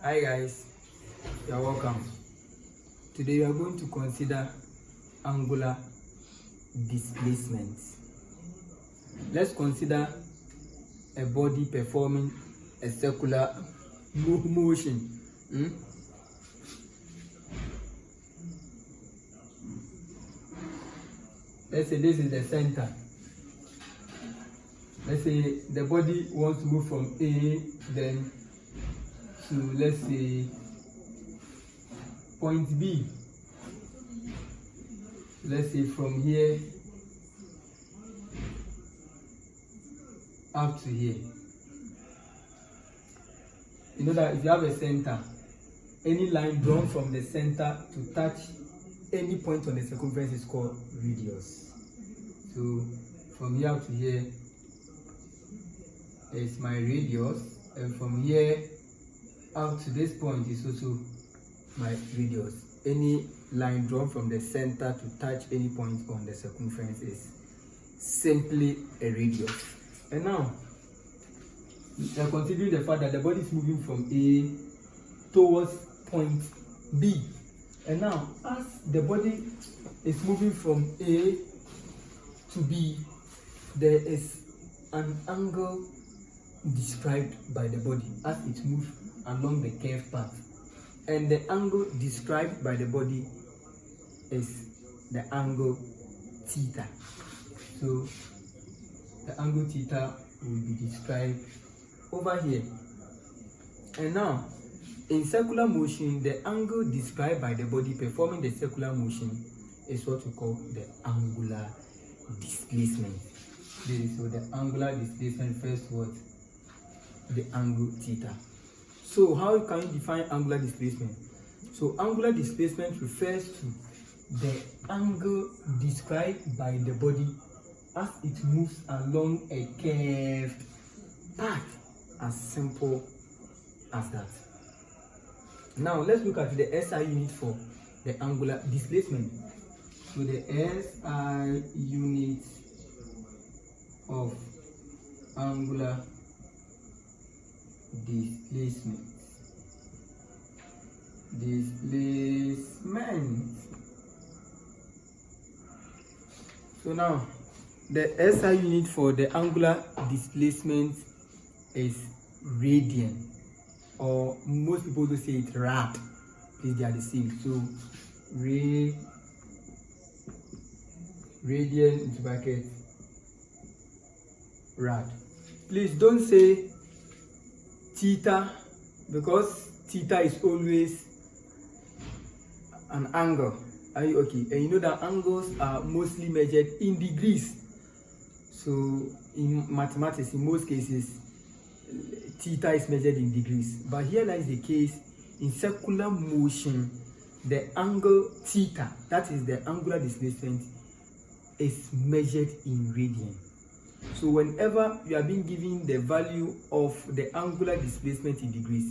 Hi guys, you're welcome. Today we are going to consider angular displacement. Let's consider a body performing a circular motion. Let's say this is the center. Let's say the body wants to move from A then to, let's say, point B. Let's say from here up to here. You know that if you have a center, any line drawn from the center to touch any point on the circumference is called radius. So from here up to here is my radius, and from here out to this point is also my radius. Any line drawn from the center to touch any point on the circumference is simply a radius. And now considering the fact that the body is moving from A towards point B, and now as the body is moving from A to B, there is an angle described by the body as it moves along the curved path, and the angle described by the body is the angle theta. So the angle theta will be described over here. And now in circular motion, the angle described by the body performing the circular motion is what we call the angular displacement. So the angular displacement refers to what? The angle theta. So how can you define angular displacement? So angular displacement refers to the angle described by the body as it moves along a curved path. As simple as that. Now let's look at the SI unit for the angular displacement. So the SI unit of angular displacement. So now the SI unit for the angular displacement is radian, or most people will say it rad. Please, they are the same. So radian into bracket rad. Please don't say theta, because theta is always an angle. Are you okay? And you know that angles are mostly measured in degrees. So in mathematics, in most cases, theta is measured in degrees. But here lies the case in circular motion, the angle theta, that is the angular displacement, is measured in radian. So whenever you are being given the value of the angular displacement in degrees,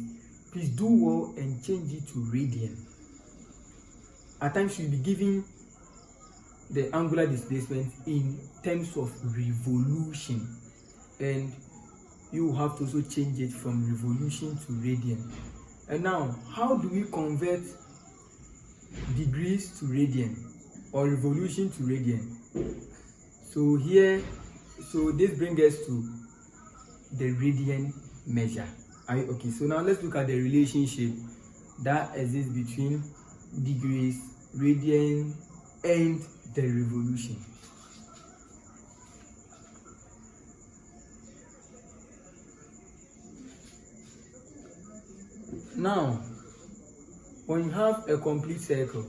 please do well and change it to radian. At times you'll be given the angular displacement in terms of revolution, and you have to also change it from revolution to radian. And now, how do we convert degrees to radian or revolution to radian? So this brings us to the radian measure. Are you okay? So now let's look at the relationship that exists between degrees, radian, and the revolution. Now, when you have a complete circle,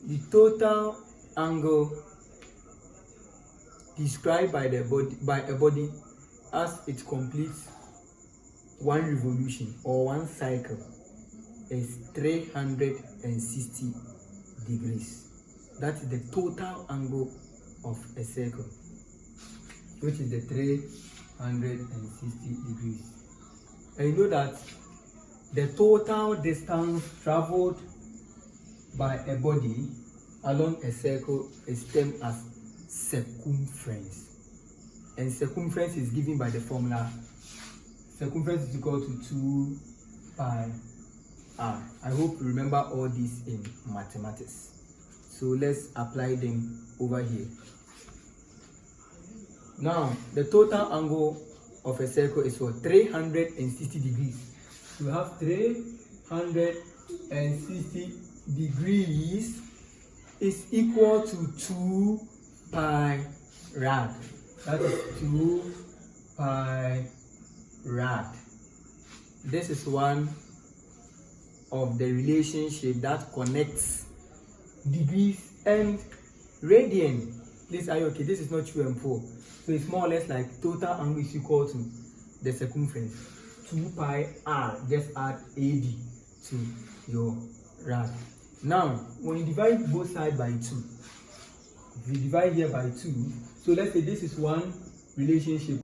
the total angle described by a body as it completes one revolution or one cycle is 360 degrees. That is the total angle of a circle, which is the 360 degrees. And you know that the total distance traveled by a body along a circle is termed as circumference. And circumference is given by the formula circumference is equal to 2 pi r. I hope you remember all these in mathematics. So let's apply them over here. Now, the total angle of a circle is for 360 degrees. So we have 360 degrees is equal to 2 pi rad. That is 2 pi rad. This is one of the relationship that connects degrees and radian. Please, are you okay? This is not true and false. So it's more or less like total angle is equal to the circumference. 2 pi r, just add AD to your rad. Now, when you divide both sides by 2, if you divide here by 2, so let's say this is one relationship.